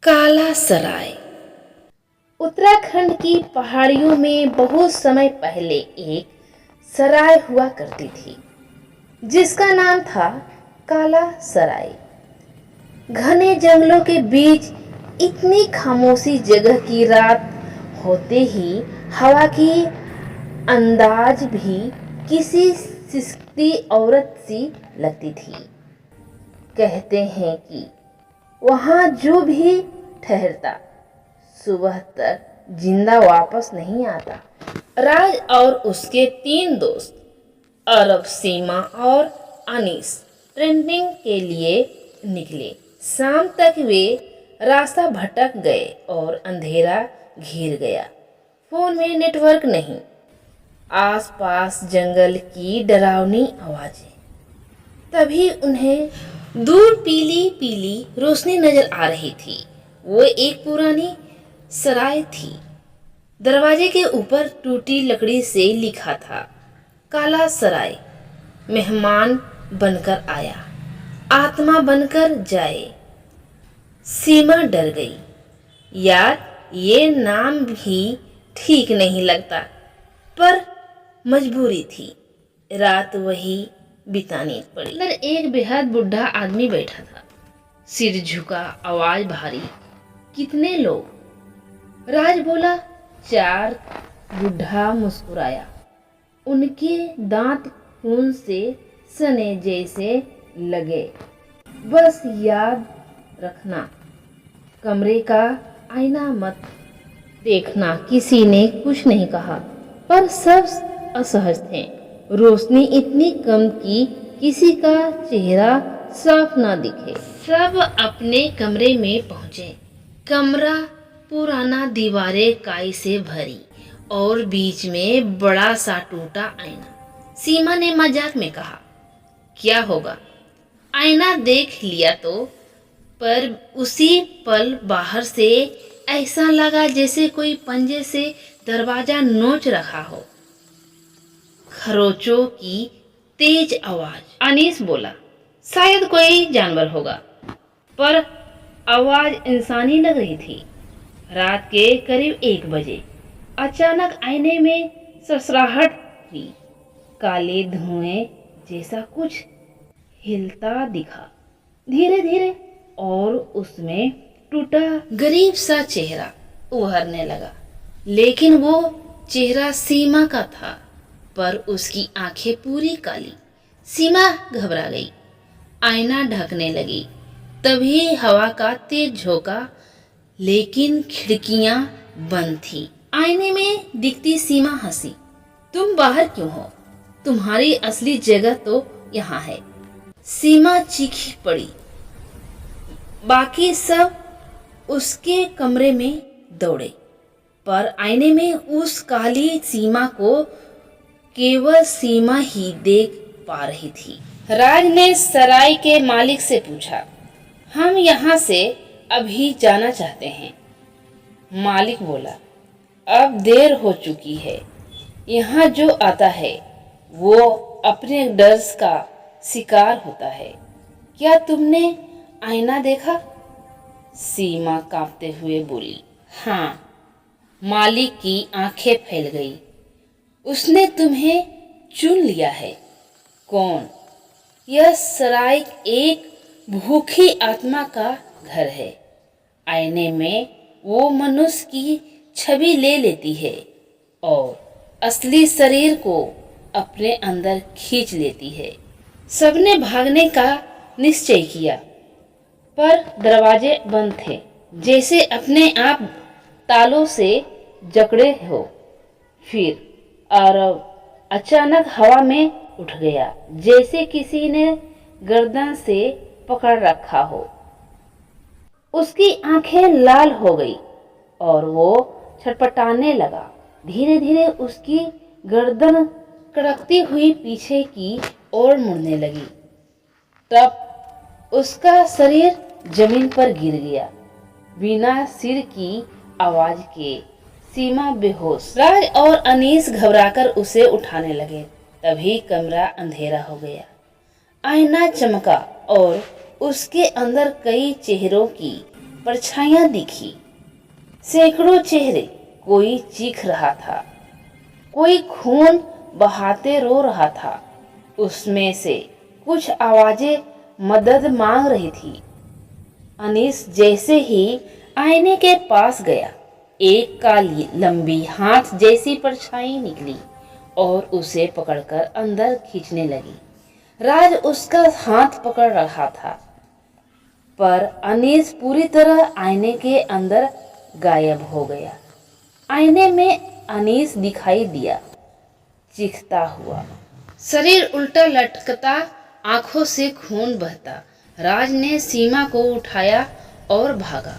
काला सराय। उत्तराखंड की पहाड़ियों में बहुत समय पहले एक सराय हुआ करती थी जिसका नाम था काला सराय। घने जंगलों के बीच इतनी खामोशी जगह की रात होते ही हवा की अंदाज भी किसी सिसकती औरत सी लगती थी। कहते हैं कि वहां जो भी ठहरता सुबह तक जिंदा वापस नहीं आता। राज और उसके 3 दोस्त अरब, सीमा और अनीस ट्रेनिंग के लिए निकले। शाम तक वे रास्ता भटक गए और अंधेरा घिर गया। फोन में नेटवर्क नहीं, आसपास जंगल की डरावनी आवाजें। तभी उन्हें दूर पीली पीली रोशनी नजर आ रही थी। वो एक पुरानी सराय थी। दरवाजे के ऊपर टूटी लकड़ी से लिखा था, काला सराय, मेहमान बनकर आया, आत्मा बनकर जाए। सीमा डर गई। यार, ये नाम भी ठीक नहीं लगता, पर मजबूरी थी। रात वही बितानी पड़ी। अंदर एक बेहद बुढ़ा आदमी बैठा था, सिर झुका, आवाज भारी। कितने लोग? राज बोला। 4। बुढ़ा मुस्कुराया। उनके दांत खून से सने जैसे लगे। बस याद रखना, कमरे का आईना मत देखना। किसी ने कुछ नहीं कहा, पर सब असहज थे। रोशनी इतनी कम कि किसी का चेहरा साफ ना दिखे। सब अपने कमरे में पहुंचे। कमरा पुराना, दीवारें काई से भरी और बीच में बड़ा सा टूटा आईना। सीमा ने मजाक में कहा, क्या होगा, आईना देख लिया तो। पर उसी पल बाहर से ऐसा लगा जैसे कोई पंजे से दरवाजा नोच रहा हो। खरोचों की तेज आवाज। अनीस बोला, शायद कोई जानवर होगा, पर आवाज इंसानी लग रही थी। रात के करीब 1 बजे अचानक आईने में ससराहट हुई। काले धुएं जैसा कुछ हिलता दिखा धीरे धीरे, और उसमें टूटा गरीब सा चेहरा उभरने लगा। लेकिन वो चेहरा सीमा का था, पर उसकी आंखें पूरी काली। सीमा घबरा गई, आईना ढकने लगी। तभी हवा का तेज झोंका, लेकिन खिड़कियां बंद थी। आईने में दिखती सीमा हंसी। तुम बाहर क्यों हो? तुम्हारी असली जगह तो यहाँ है। सीमा चीखी पड़ी। बाकी सब उसके कमरे में दौड़े, पर आईने में उस काली सीमा को केवल सीमा ही देख पा रही थी। राज ने सराय के मालिक से पूछा, हम यहाँ से अभी जाना चाहते हैं। मालिक बोला, अब देर हो चुकी है। यहाँ जो आता है वो अपने डर का शिकार होता है। क्या तुमने आईना देखा? सीमा कांपते हुए बोली, हाँ। मालिक की आंखें फैल गई। उसने तुम्हें चुन लिया है। कौन? यह सराय एक भूखी आत्मा का घर है। आईने में वो मनुष्य की छवि ले लेती है और असली शरीर को अपने अंदर खींच लेती है। सबने भागने का निश्चय किया, पर दरवाजे बंद थे, जैसे अपने आप तालों से जकड़े हो। फिर अरब अचानक हवा में उठ गया, जैसे किसी ने गर्दन से पकड़ रखा हो। उसकी आंखें लाल हो गई और वो छटपटाने लगा। धीरे धीरे उसकी गर्दन कड़कती हुई पीछे की ओर मुड़ने लगी। तब उसका शरीर जमीन पर गिर गया, बिना सिर की आवाज के। सीमा बेहोश। राज और अनीस घबराकर उसे उठाने लगे। तभी कमरा अंधेरा हो गया। आईना चमका और उसके अंदर कई चेहरों की परछाइयां दिखी, सैकड़ों चेहरे। कोई चीख रहा था, कोई खून बहाते रो रहा था। उसमें से कुछ आवाजें मदद मांग रही थी। अनीस जैसे ही आईने के पास गया, एक काली लंबी हाथ जैसी परछाई निकली और उसे पकड़कर अंदर खींचने लगी। राज उसका हाथ पकड़ रहा था, पर अनीस पूरी तरह आईने के अंदर गायब हो गया। आईने में अनीस दिखाई दिया, चीखता हुआ, शरीर उल्टा लटकता, आंखों से खून बहता। राज ने सीमा को उठाया और भागा।